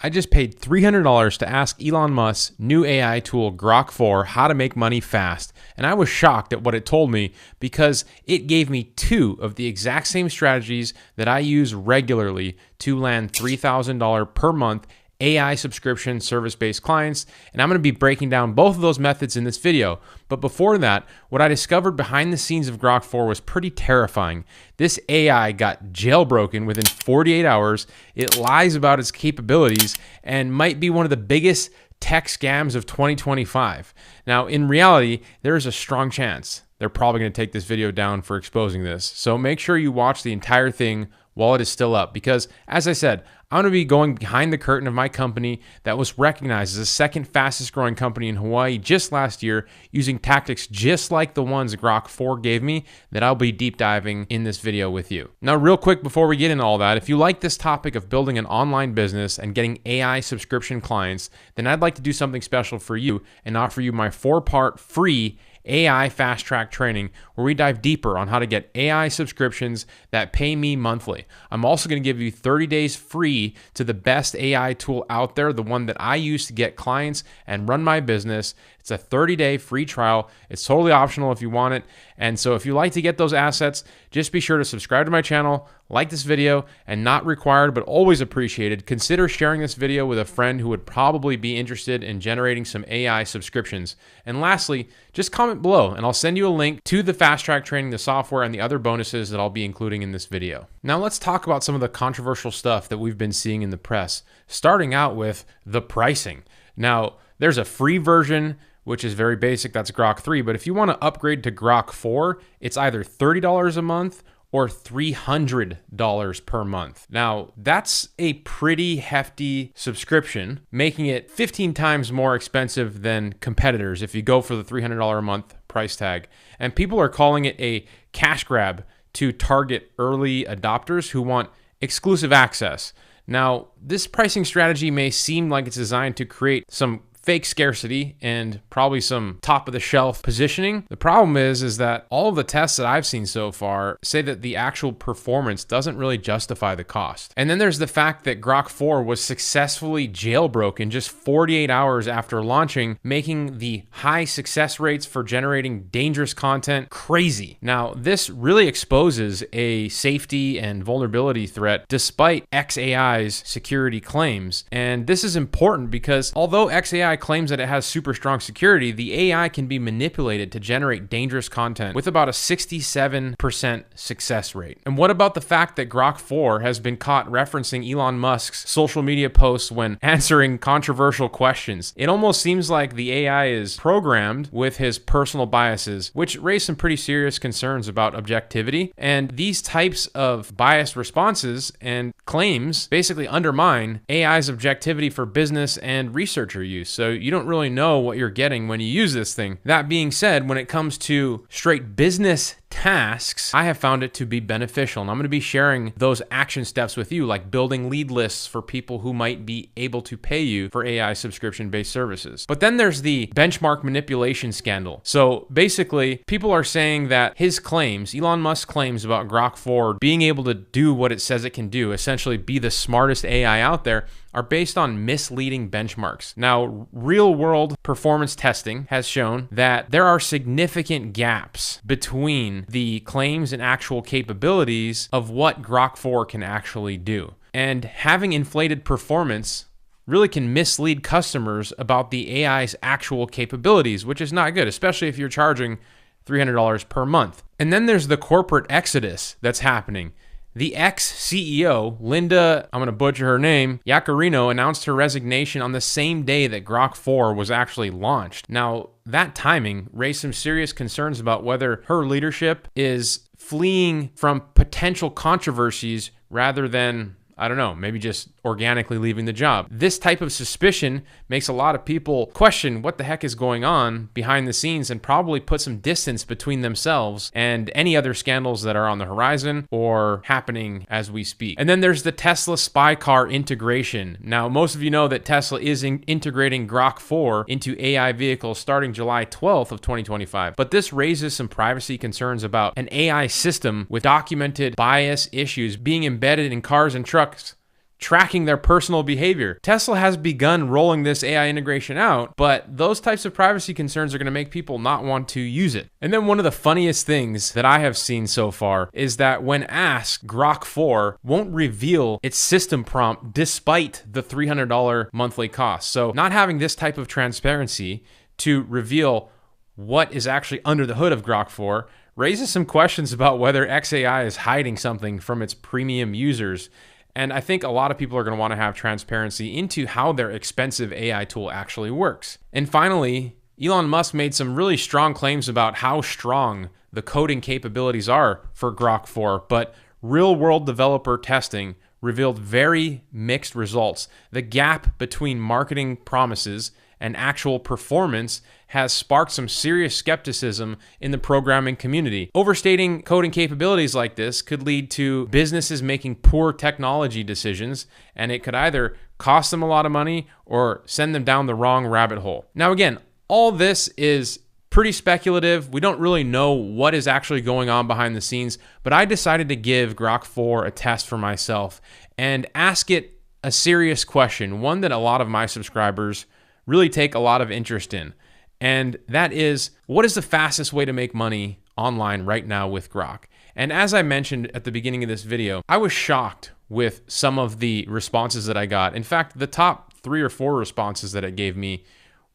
I just paid $300 to ask Elon Musk's new AI tool Grok 4 how to make money fast, and I was shocked at what it told me because it gave me two of the exact same strategies that I use regularly to land $3,000 per month AI subscription service-based clients, and I'm going to be breaking down both of those methods in this video. But before that, what I discovered behind the scenes of Grok 4 was pretty terrifying. This AI got jailbroken within 48 hours. It lies about its capabilities and might be one of the biggest tech scams of 2025. Now, in reality, there is a strong chance they're probably going to take this video down for exposing this. So make sure you watch the entire thing while it is still up because, as I said, I'm going to be going behind the curtain of my company that was recognized as the second fastest growing company in Hawaii just last year using tactics just like the ones Grok 4 gave me that I'll be deep diving in this video with you. Now, real quick before we get into all that, if you like this topic of building an online business and getting AI subscription clients, then I'd like to do something special for you and offer you my 4-part free AI fast track training where we dive deeper on how to get AI subscriptions that pay me monthly. I'm also going to give you 30 days free to the best AI tool out there, the one that I use to get clients and run my business. It's a 30-day free trial. It's totally optional if you want it. And so if you like to get those assets, just be sure to subscribe to my channel, like this video, and not required but always appreciated, consider sharing this video with a friend who would probably be interested in generating some AI subscriptions. And lastly, just comment below and I'll send you a link to the fast track training, the software, and the other bonuses that I'll be including in this video. Now let's talk about some of the controversial stuff that we've been seeing in the press, starting out with the pricing. Now, there's a free version, which is very basic, that's Grok 3, but if you want to upgrade to Grok 4, it's either $30 a month or $300 per month. Now, that's a pretty hefty subscription, making it 15 times more expensive than competitors if you go for the $300 a month price tag. And people are calling it a cash grab to target early adopters who want exclusive access. Now, this pricing strategy may seem like it's designed to create some fake scarcity and probably some top of the shelf positioning. The problem is that all of the tests that I've seen so far say that the actual performance doesn't really justify the cost. And then there's the fact that Grok 4 was successfully jailbroken just 48 hours after launching, making the high success rates for generating dangerous content crazy. Now, this really exposes a safety and vulnerability threat despite XAI's security claims. And this is important because although XAI claims that it has super strong security, the AI can be manipulated to generate dangerous content with about a 67% success rate. And what about the fact that Grok 4 has been caught referencing Elon Musk's social media posts when answering controversial questions? It almost seems like the AI is programmed with his personal biases, which raise some pretty serious concerns about objectivity. And these types of biased responses and claims basically undermine AI's objectivity for business and researcher use. So you don't really know what you're getting when you use this thing. That being said, when it comes to straight business tasks, I have found it to be beneficial. And I'm going to be sharing those action steps with you, like building lead lists for people who might be able to pay you for AI subscription-based services. But then there's the benchmark manipulation scandal. So basically, people are saying that his claims, Elon Musk's claims about Grok 4 being able to do what it says it can do, essentially be the smartest AI out there, are based on misleading benchmarks. Now, real-world performance testing has shown that there are significant gaps between the claims and actual capabilities of what Grok 4 can actually do. And having inflated performance really can mislead customers about the AI's actual capabilities, which is not good, especially if you're charging $300 per month. And then there's the corporate exodus that's happening. The ex-CEO, Linda, I'm going to butcher her name, Yaccarino, announced her resignation on the same day that Grok 4 was actually launched. Now, that timing raised some serious concerns about whether her leadership is fleeing from potential controversies rather than, I don't know, maybe just organically leaving the job. This type of suspicion makes a lot of people question what the heck is going on behind the scenes and probably put some distance between themselves and any other scandals that are on the horizon or happening as we speak. And then there's the Tesla spy car integration. Now, most of you know that Tesla is integrating Grok 4 into AI vehicles starting July 12th of 2025. But this raises some privacy concerns about an AI system with documented bias issues being embedded in cars and trucks tracking their personal behavior. Tesla has begun rolling this AI integration out, but those types of privacy concerns are going to make people not want to use it. And then one of the funniest things that I have seen so far is that when asked, Grok 4 won't reveal its system prompt despite the $300 monthly cost. So not having this type of transparency to reveal what is actually under the hood of Grok 4 raises some questions about whether XAI is hiding something from its premium users. And I think a lot of people are going to want to have transparency into how their expensive AI tool actually works. And finally, Elon Musk made some really strong claims about how strong the coding capabilities are for Grok 4, but real-world developer testing revealed very mixed results. The gap between marketing promises and actual performance has sparked some serious skepticism in the programming community. Overstating coding capabilities like this could lead to businesses making poor technology decisions, and it could either cost them a lot of money or send them down the wrong rabbit hole. Now, again, all this is pretty speculative. We don't really know what is actually going on behind the scenes, but I decided to give Grok 4 a test for myself and ask it a serious question, one that a lot of my subscribers really take a lot of interest in. And that is, what is the fastest way to make money online right now with Grok? And as I mentioned at the beginning of this video, I was shocked with some of the responses that I got. In fact, the top 3 or 4 responses that it gave me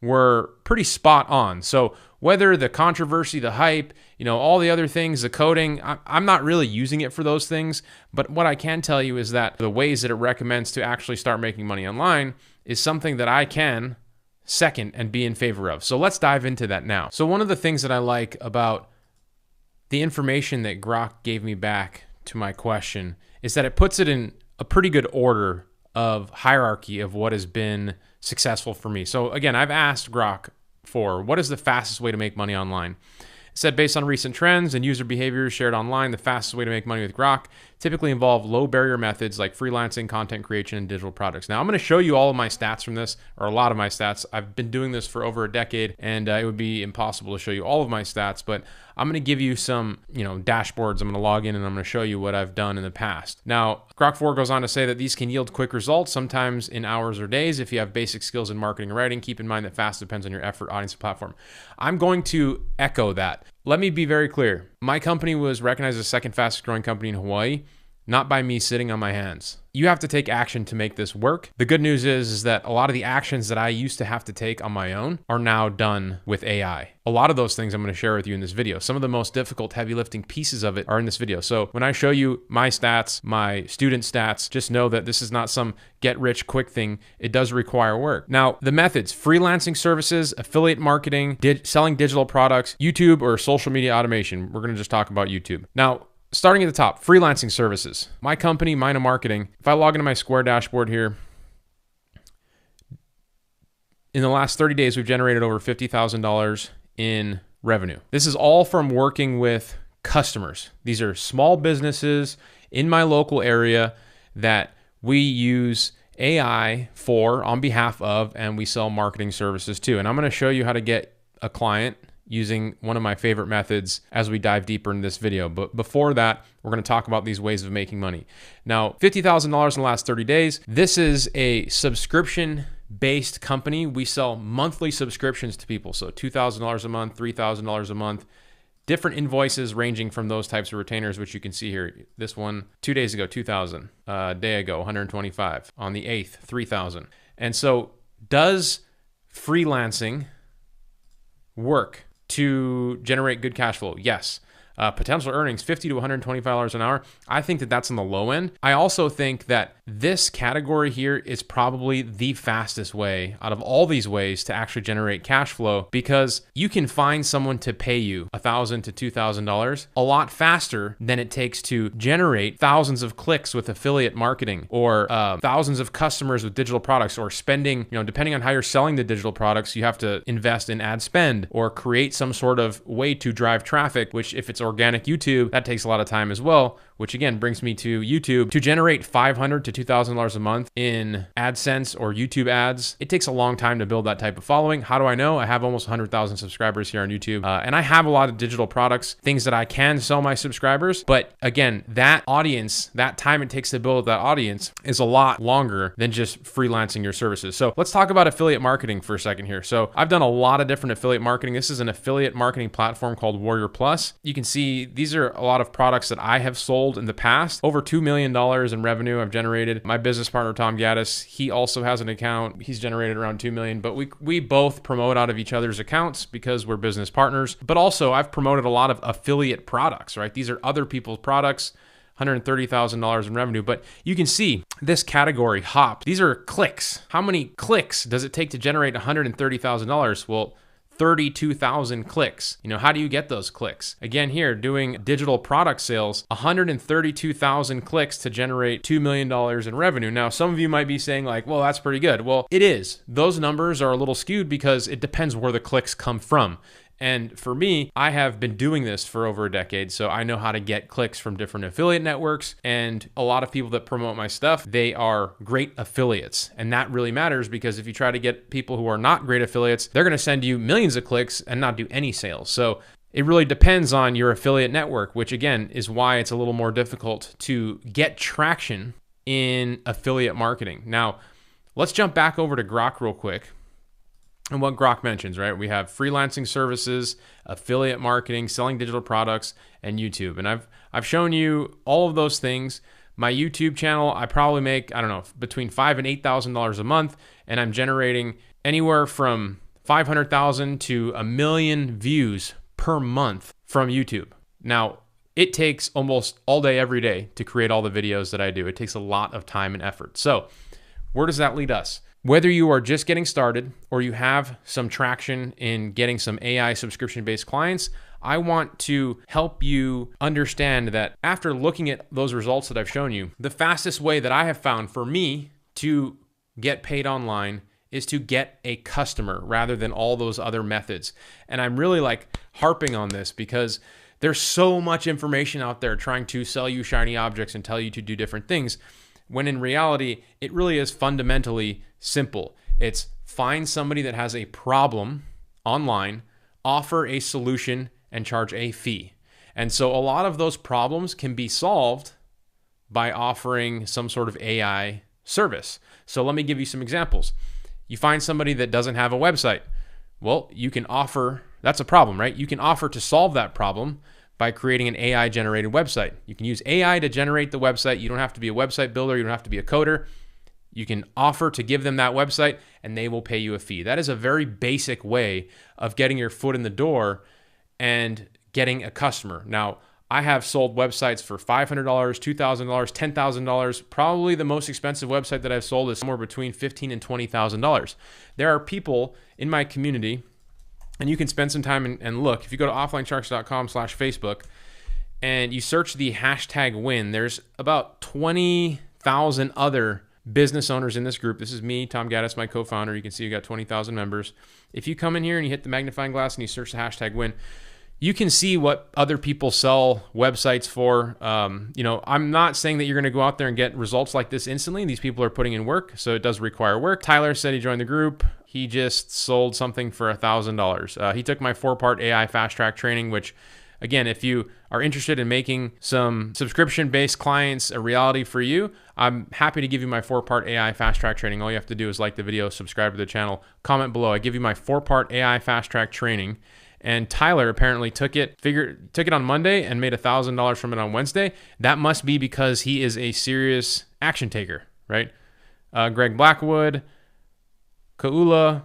were pretty spot on. So whether the controversy, the hype, all the other things, the coding, I'm not really using it for those things. But what I can tell you is that the ways that it recommends to actually start making money online is something that I can second and be in favor of. So let's dive into that now. So one of the things that I like about the information that Grok gave me back to my question is that it puts it in a pretty good order of hierarchy of what has been successful for me. So again, I've asked Grok for what is the fastest way to make money online. It said, based on recent trends and user behaviors shared online, the fastest way to make money with Grok typically involve low barrier methods like freelancing, content creation, and digital products. Now, I'm going to show you all of my stats from this, or a lot of my stats. I've been doing this for over a decade, and it would be impossible to show you all of my stats, but I'm going to give you some, dashboards. I'm going to log in and I'm going to show you what I've done in the past. Now, Grok 4 goes on to say that these can yield quick results, sometimes in hours or days. If you have basic skills in marketing and writing, keep in mind that fast depends on your effort, audience, and platform. I'm going to echo that. Let me be very clear. My company was recognized as the second fastest growing company in Hawaii, not by me sitting on my hands. You have to take action to make this work. The good news is that a lot of the actions that I used to have to take on my own are now done with AI. A lot of those things I'm going to share with you in this video. Some of the most difficult heavy lifting pieces of it are in this video. So when I show you my stats, my student stats, just know that this is not some get rich quick thing. It does require work. Now, the methods: freelancing services, affiliate marketing, selling digital products, YouTube or social media automation. We're going to just talk about YouTube. Now, starting at the top, freelancing services. My company, Mina Marketing, if I log into my Square dashboard here, in the last 30 days, we've generated over $50,000 in revenue. This is all from working with customers. These are small businesses in my local area that we use AI for on behalf of, and we sell marketing services to. And I'm going to show you how to get a client using one of my favorite methods as we dive deeper in this video. But before that, we're going to talk about these ways of making money. Now, $50,000 in the last 30 days. This is a subscription-based company. We sell monthly subscriptions to people. So $2,000 a month, $3,000 a month, different invoices ranging from those types of retainers, which you can see here. This one, 2 days ago, 2,000. A day ago, 125. On the 8th, 3,000. And so does freelancing work to generate good cash flow? Yes. Potential earnings, $50 to $125 an hour. I think that that's on the low end. I also think that this category here is probably the fastest way out of all these ways to actually generate cash flow, because you can find someone to pay you $1,000 to $2,000 a lot faster than it takes to generate thousands of clicks with affiliate marketing, or thousands of customers with digital products, or spending, depending on how you're selling the digital products, you have to invest in ad spend or create some sort of way to drive traffic, which if it's organic YouTube, that takes a lot of time as well. which again brings me to YouTube. To generate $500 to $2,000 a month in AdSense or YouTube ads, it takes a long time to build that type of following. How do I know? I have almost 100,000 subscribers here on YouTube, and I have a lot of digital products, things that I can sell my subscribers. But again, that audience, that time it takes to build that audience is a lot longer than just freelancing your services. So let's talk about affiliate marketing for a second here. So I've done a lot of different affiliate marketing. This is an affiliate marketing platform called Warrior Plus. You can see these are a lot of products that I have sold in the past. Over $2 million in revenue I've generated. My business partner, Tom Gaddis, he also has an account. He's generated around 2 million, but we both promote out of each other's accounts because we're business partners. But also I've promoted a lot of affiliate products, right? These are other people's products, $130,000 in revenue. But you can see this category, hop, these are clicks. How many clicks does it take to generate $130,000? Well, 32,000 clicks. You know, how do you get those clicks? Again, here doing digital product sales, 132,000 clicks to generate $2 million in revenue. Now, some of you might be saying like, well, that's pretty good. Well, it is. Those numbers are a little skewed because it depends where the clicks come from. And for me, I have been doing this for over a decade, so I know how to get clicks from different affiliate networks. And a lot of people that promote my stuff, they are great affiliates. And that really matters because if you try to get people who are not great affiliates, they're going to send you millions of clicks and not do any sales. So it really depends on your affiliate network, which again is why it's a little more difficult to get traction in affiliate marketing. Now, let's jump back over to Grok real quick. And what Grok mentions, right? We have freelancing services, affiliate marketing, selling digital products, and YouTube. And I've shown you all of those things. My YouTube channel, I probably make, I don't know, between $5,000 and $8,000 a month, and I'm generating anywhere from 500,000 to 1 million views per month from YouTube. Now, it takes almost all day, every day to create all the videos that I do. It takes a lot of time and effort. So where does that lead us? Whether you are just getting started or you have some traction in getting some AI subscription-based clients, I want to help you understand that after looking at those results that I've shown you, the fastest way that I have found for me to get paid online is to get a customer rather than all those other methods. And I'm really like harping on this because there's so much information out there trying to sell you shiny objects and tell you to do different things, when in reality, it really is fundamentally simple. It's find somebody that has a problem online, offer a solution, and charge a fee. And so a lot of those problems can be solved by offering some sort of AI service. So let me give you some examples. You find somebody that doesn't have a website. Well, you can offer, that's a problem, right? You can offer to solve that problem by creating an AI generated website. You can use AI to generate the website. You don't have to be a website builder. You don't have to be a coder. You can offer to give them that website and they will pay you a fee. That is a very basic way of getting your foot in the door and getting a customer. Now, I have sold websites for $500, $2,000, $10,000. Probably the most expensive website that I've sold is somewhere between $15,000 and $20,000. There are people in my community, and you can spend some time and look. If you go to offlinesharks.com/Facebook and you search the hashtag win, there's about 20,000 other business owners in this group. This is me, Tom Gaddis, my co-founder. You can see we got 20,000 members. If you come in here and you hit the magnifying glass and you search the hashtag win, you can see what other people sell websites for. I'm not saying that you're going to go out there and get results like this instantly. These people are putting in work, so it does require work. Tyler said he joined the group. He just sold something for $1,000. He took my 4-part AI fast track training, which, again, if you are interested in making some subscription-based clients a reality for you, I'm happy to give you my 4-part AI fast track training. All you have to do is like the video, subscribe to the channel, comment below. I give you my 4-part AI fast track training. And Tyler apparently took it on Monday and made $1,000 from it on Wednesday. That must be because he is a serious action taker, right? Greg Blackwood, Kaula.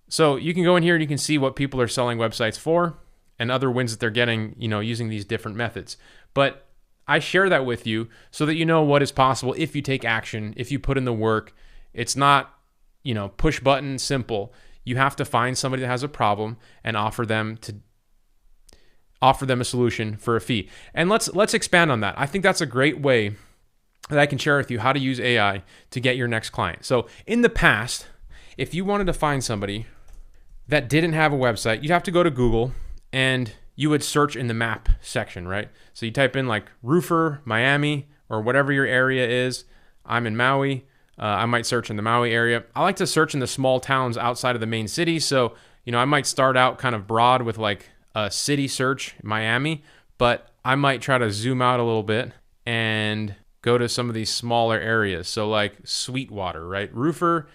So you can go in here and you can see what people are selling websites for and other wins that they're getting, using these different methods. But I share that with you so that you know what is possible if you take action, if you put in the work. It's not, push button simple. You have to find somebody that has a problem and offer them a solution for a fee. And let's expand on that. I think that's a great way that I can share with you how to use AI to get your next client. So in the past, if you wanted to find somebody that didn't have a website, you'd have to go to Google and you would search in the map section, right? So you type in like roofer, Miami, or whatever your area is. I'm in Maui. I might search in the Maui area. I like to search in the small towns outside of the main city. So, I might start out kind of broad with like a city search, Miami, but I might try to zoom out a little bit and go to some of these smaller areas. So like Sweetwater, right? Roofer,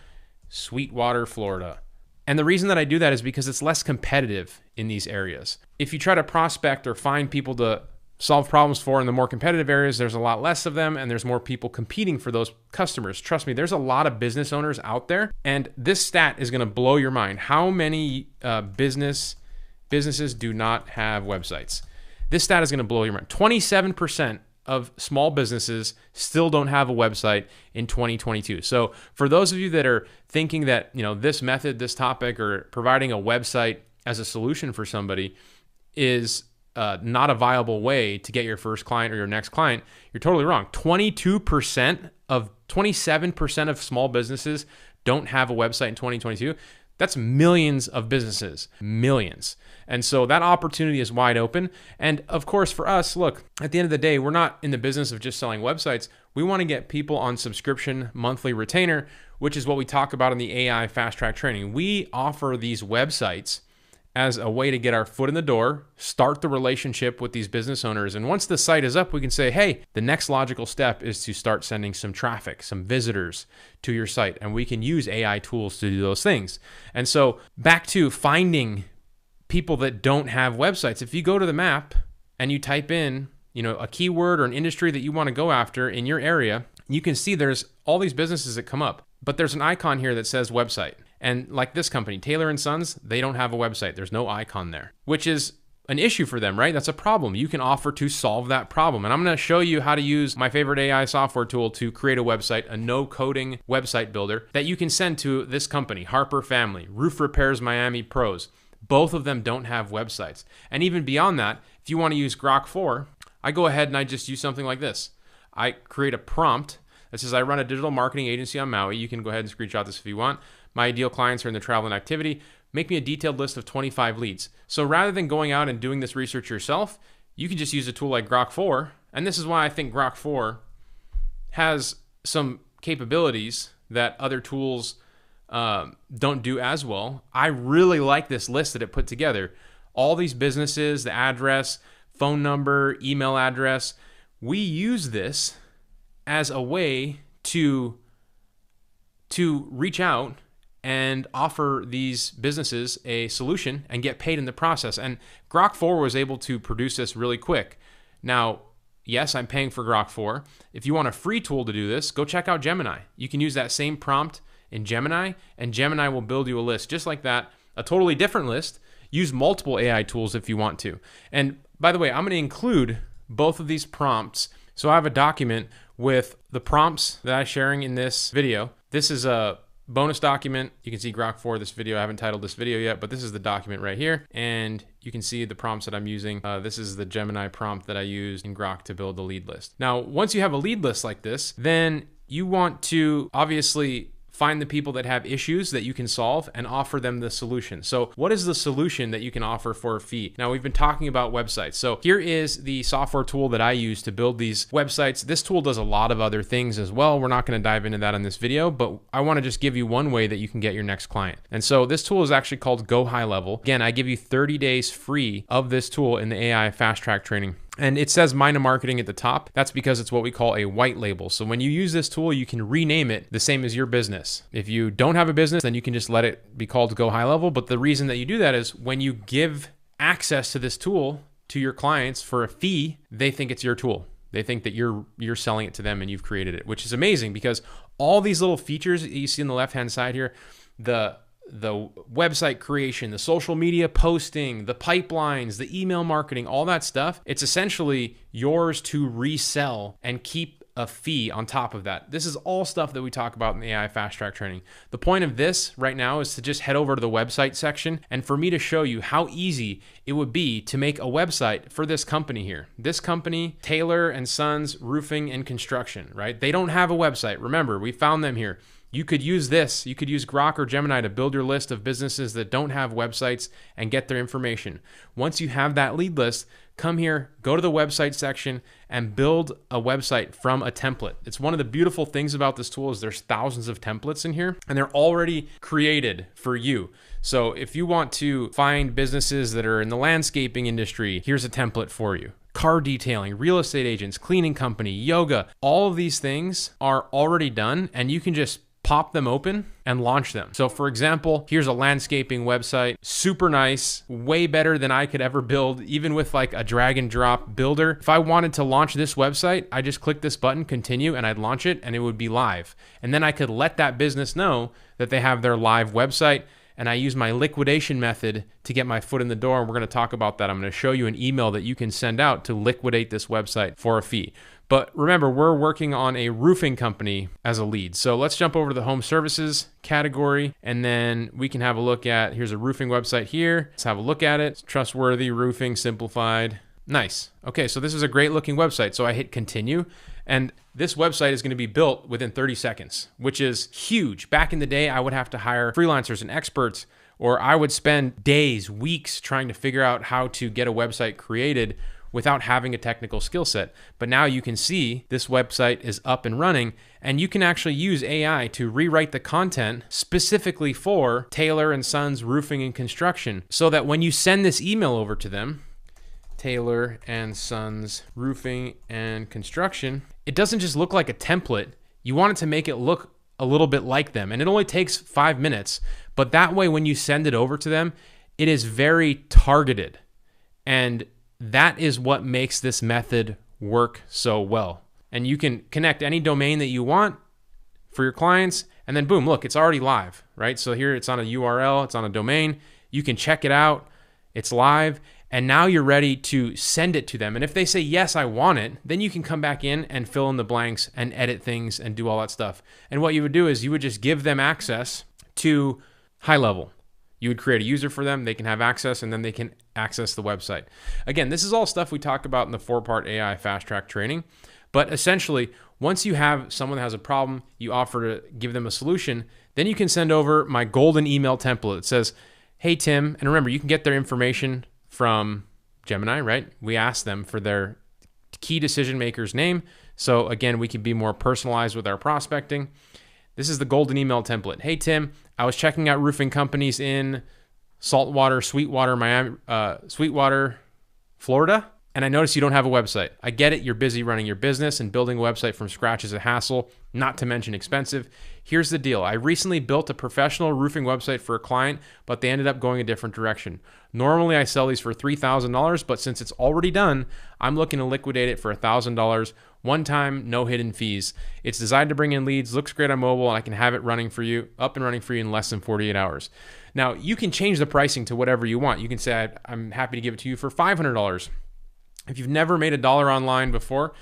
Sweetwater, Florida. And the reason that I do that is because it's less competitive in these areas. If you try to prospect or find people to solve problems for in the more competitive areas, there's a lot less of them and there's more people competing for those customers. Trust me, there's a lot of business owners out there, and this stat is going to blow your mind. How many businesses do not have websites? This stat is going to blow your mind. 27% of small businesses still don't have a website in 2022. So for those of you that are thinking that, this method, this topic, or providing a website as a solution for somebody is not a viable way to get your first client or your next client, you're totally wrong. 27% of small businesses don't have a website in 2022. That's millions of businesses, millions. And so that opportunity is wide open. And of course, for us, look, at the end of the day, we're not in the business of just selling websites. We want to get people on subscription monthly retainer, which is what we talk about in the AI fast track training. We offer these websites as a way to get our foot in the door, start the relationship with these business owners. And once the site is up, we can say, hey, the next logical step is to start sending some traffic, some visitors to your site. And we can use AI tools to do those things. And so back to finding people that don't have websites. If you go to the map and you type in, a keyword or an industry that you want to go after in your area, you can see there's all these businesses that come up. But there's an icon here that says website. And like this company, Taylor & Sons, they don't have a website. There's no icon there, which is an issue for them, right? That's a problem. You can offer to solve that problem. And I'm going to show you how to use my favorite AI software tool to create a website, a no-coding website builder that you can send to this company, Harper Family, Roof Repairs Miami Pros. Both of them don't have websites. And even beyond that, if you want to use Grok 4, I go ahead and I just use something like this. I create a prompt that says I run a digital marketing agency on Maui. You can go ahead and screenshot this if you want. My ideal clients are in the travel and activity. Make me a detailed list of 25 leads. So rather than going out and doing this research yourself, you can just use a tool like Grok 4. And this is why I think Grok 4 has some capabilities that other tools don't do as well. I really like this list that it put together. All these businesses, the address, phone number, email address. We use this as a way to reach out and offer these businesses a solution and get paid in the process. And Grok 4 was able to produce this really quick. Now, yes, I'm paying for Grok 4. If you want a free tool to do this, go check out Gemini. You can use that same prompt in Gemini, and Gemini will build you a list just like that, a totally different list. Use multiple AI tools if you want to. And by the way, I'm going to include both of these prompts. So I have a document with the prompts that I'm sharing in this video. This is a bonus document. You can see Grok 4, this video. I haven't titled this video yet, but this is the document right here. And you can see the prompts that I'm using. This is the Gemini prompt that I used in Grok to build the lead list. Now, once you have a lead list like this, then you want to obviously find the people that have issues that you can solve and offer them the solution. So what is the solution that you can offer for a fee? Now, we've been talking about websites. So here is the software tool that I use to build these websites. This tool does a lot of other things as well. We're not going to dive into that in this video, but I want to just give you one way that you can get your next client. And so this tool is actually called Go High Level. Again, I give you 30 days free of this tool in the AI fast track training. And it says Mind of Marketing at the top. That's because it's what we call a white label. So when you use this tool, you can rename it the same as your business. If you don't have a business, then you can just let it be called Go High Level. But the reason that you do that is when you give access to this tool to your clients for a fee, they think it's your tool. They think that you're selling it to them and you've created it, which is amazing because all these little features that you see on the left-hand side here, the website creation, the social media posting, the pipelines, the email marketing, all that stuff, it's essentially yours to resell and keep a fee on top of that. This is all stuff that we talk about in the AI fast track training. The point of this right now is to just head over to the website section and for me to show you how easy it would be to make a website for this company here. This company, Taylor & Sons Roofing and Construction, right? They don't have a website. Remember, we found them here. You could use this. You could use Grok or Gemini to build your list of businesses that don't have websites and get their information. Once you have that lead list, come here, go to the website section and build a website from a template. It's one of the beautiful things about this tool is there's thousands of templates in here and they're already created for you. So if you want to find businesses that are in the landscaping industry, here's a template for you. Car detailing, real estate agents, cleaning company, yoga, all of these things are already done and you can just pop them open and launch them. So for example, here's a landscaping website, super nice, way better than I could ever build, even with like a drag and drop builder. If I wanted to launch this website, I just click this button, continue, and I'd launch it and it would be live. And then I could let that business know that they have their live website. And I use my liquidation method to get my foot in the door. And we're going to talk about that. I'm going to show you an email that you can send out to liquidate this website for a fee. But remember, we're working on a roofing company as a lead. So let's jump over to the home services category and then we can have a look at, here's a roofing website here. Let's have a look at it. It's trustworthy, roofing, simplified. Nice. Okay, so this is a great looking website. So I hit continue and this website is going to be built within 30 seconds, which is huge. Back in the day, I would have to hire freelancers and experts, or I would spend days, weeks trying to figure out how to get a website created without having a technical skill set. But now you can see this website is up and running and you can actually use AI to rewrite the content specifically for Taylor and Sons Roofing and Construction so that when you send this email over to them, Taylor and Sons Roofing and Construction, it doesn't just look like a template. You want it to make it look a little bit like them. And it only takes 5 minutes, but that way when you send it over to them, it is very targeted. And that is what makes this method work so well. And you can connect any domain that you want for your clients, and then boom, look, it's already live, right? So here it's on a URL, it's on a domain. You can check it out, it's live, and now you're ready to send it to them. And if they say, yes, I want it, then you can come back in and fill in the blanks and edit things and do all that stuff. And what you would do is you would just give them access to high level. You would create a user for them, they can have access, and then they can access the website. Again, this is all stuff we talk about in the 4-part AI fast track training. But essentially, once you have someone that has a problem, you offer to give them a solution, then you can send over my golden email template. It says, hey, Tim, and remember, you can get their information from Gemini, right? We ask them for their key decision maker's name. So again, we can be more personalized with our prospecting. This is the golden email template. Hey, Tim, I was checking out roofing companies in Sweetwater, Florida, and I noticed you don't have a website. I get it. You're busy running your business and building a website from scratch is a hassle, not to mention expensive. Here's the deal. I recently built a professional roofing website for a client, but they ended up going a different direction. Normally I sell these for $3,000, but since it's already done, I'm looking to liquidate it for $1,000, one time, no hidden fees. It's designed to bring in leads, looks great on mobile, and I can have it running for you, up and running for you in less than 48 hours. Now, you can change the pricing to whatever you want. You can say, I'm happy to give it to you for $500. If you've never made $1 online before,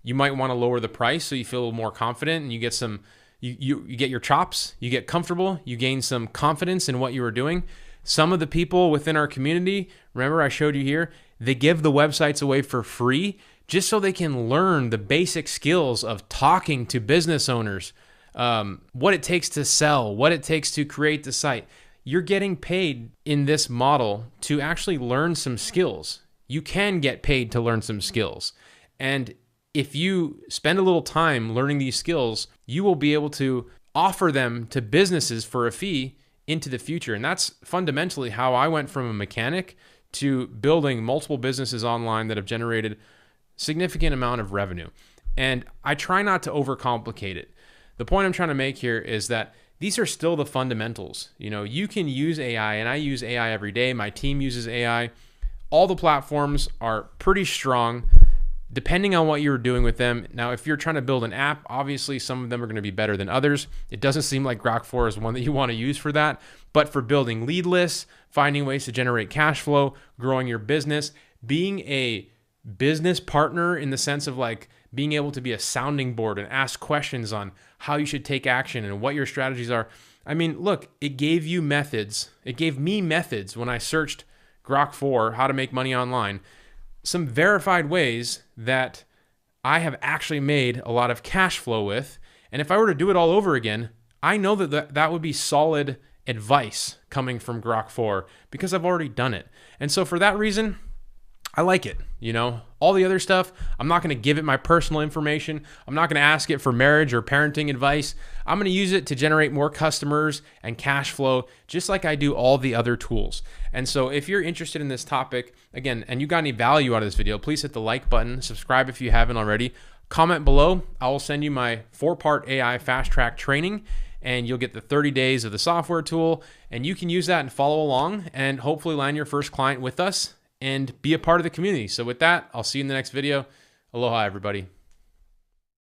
you might want to lower the price so you feel a little more confident and you get some, you get your chops, you get comfortable, you gain some confidence in what you are doing. Some of the people within our community, remember I showed you here, they give the websites away for free just so they can learn the basic skills of talking to business owners, what it takes to sell, what it takes to create the site. You're getting paid in this model to actually learn some skills. You can get paid to learn some skills. And if you spend a little time learning these skills, you will be able to offer them to businesses for a fee into the future. And that's fundamentally how I went from a mechanic to building multiple businesses online that have generated significant amount of revenue. And I try not to overcomplicate it. The point I'm trying to make here is that these are still the fundamentals. You know, you can use AI, and I use AI every day. My team uses AI. All the platforms are pretty strong depending on what you're doing with them. Now, if you're trying to build an app, obviously some of them are going to be better than others. It doesn't seem like Grok 4 is one that you want to use for that. But for building lead lists, finding ways to generate cash flow, growing your business, being a business partner in the sense of like being able to be a sounding board and ask questions on how you should take action and what your strategies are. I mean, look, it gave you methods. It gave me methods when I searched Grok 4, how to make money online, some verified ways that I have actually made a lot of cash flow with. And if I were to do it all over again, I know that would be solid advice coming from Grok 4 because I've already done it. And so for that reason, I like it. All the other stuff, I'm not going to give it my personal information. I'm not going to ask it for marriage or parenting advice. I'm going to use it to generate more customers and cash flow, just like I do all the other tools. And so if you're interested in this topic, again, and you got any value out of this video, please hit the like button, subscribe if you haven't already, comment below. I will send you my 4-part AI fast track training, and you'll get the 30 days of the software tool, and you can use that and follow along and hopefully land your first client with us and be a part of the community. So with that, I'll see you in the next video. Aloha, everybody.